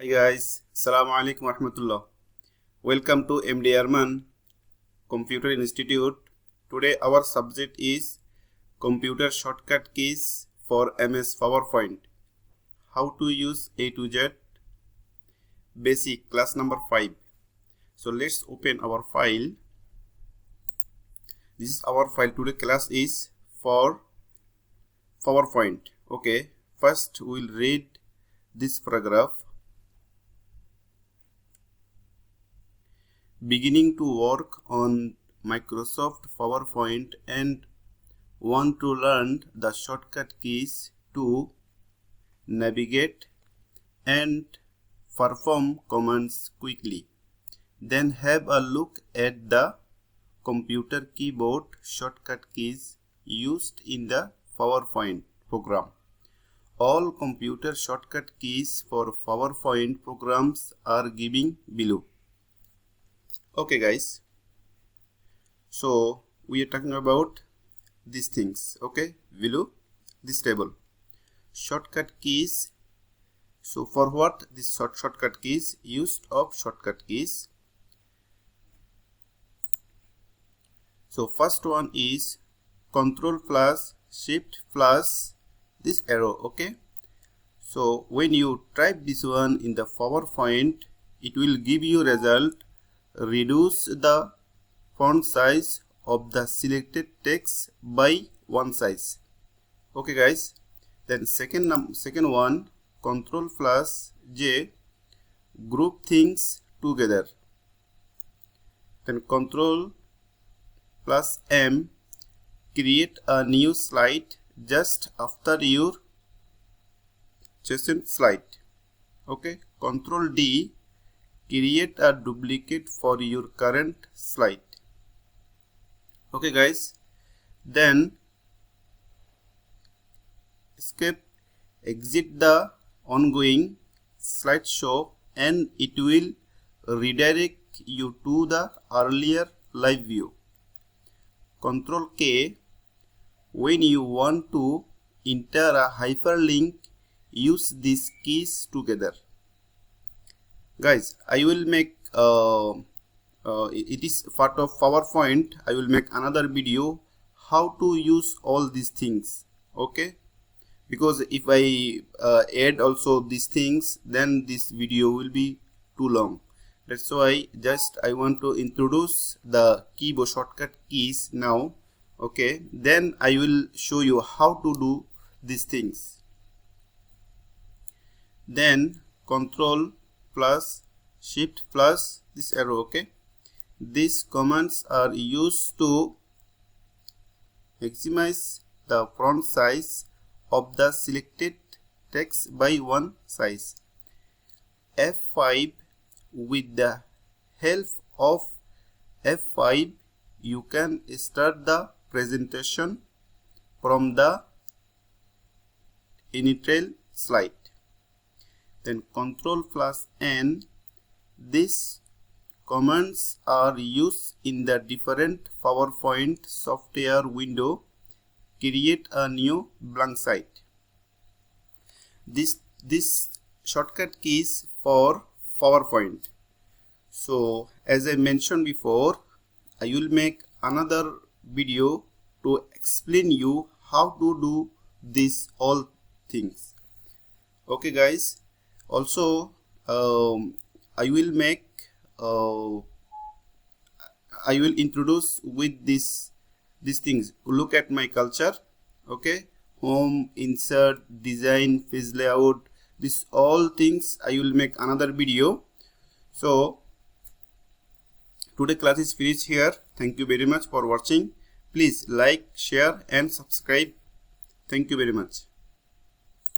Hi guys, Assalamu alaikum warahmatullah. Welcome to MD Arman Computer Institute. Today our subject is computer shortcut keys for MS PowerPoint. How to use A to Z basic class number 5. So let's open our file. This is our file. Today class is for PowerPoint. Okay, first we'll read this paragraph. Beginning to work on Microsoft PowerPoint and want to learn the shortcut keys to navigate and perform commands quickly. Then have a look at the computer keyboard shortcut keys used in the PowerPoint program. All computer shortcut keys for PowerPoint programs are given below. Okay guys, so we are talking about these things. Okay, below this table, shortcut keys. So for what this shortcut keys? Use of shortcut keys. So first one is Control plus Shift plus this arrow. Okay, so when you type this one in the PowerPoint, it will give you result. Reduce the font size of the selected text by one size. Okay guys, then second one, Control plus J, group things together. Then Control plus M, create a new slide just after your chosen slide. Okay, Control D, create a duplicate for your current slide. Okay guys, then exit the ongoing slideshow and it will redirect you to the earlier live view. Control K, when you want to enter a hyperlink, use these keys together. Guys, I will make it is part of PowerPoint. I will make another video how to use all these things. Okay, because if I add also these things, then this video will be too long. That's why I want to introduce the keyboard shortcut keys now. Okay, then I will show you how to do these things. Then Control plus Shift plus this arrow. Okay, these commands are used to maximize the font size of the selected text by one size. F5, with the help of F5 you can start the presentation from the initial slide. Then Control plus N, these commands are used in the different PowerPoint software window. Create a new blank site. This shortcut keys for PowerPoint. So as I mentioned before, I will make another video to explain you how to do these all things. Okay guys, also I will make I will introduce with these things. Look at my culture. Okay, home, insert, design, page layout, this all things I will make another video. So today class is finished here. Thank you very much for watching. Please like, share and subscribe. Thank you very much.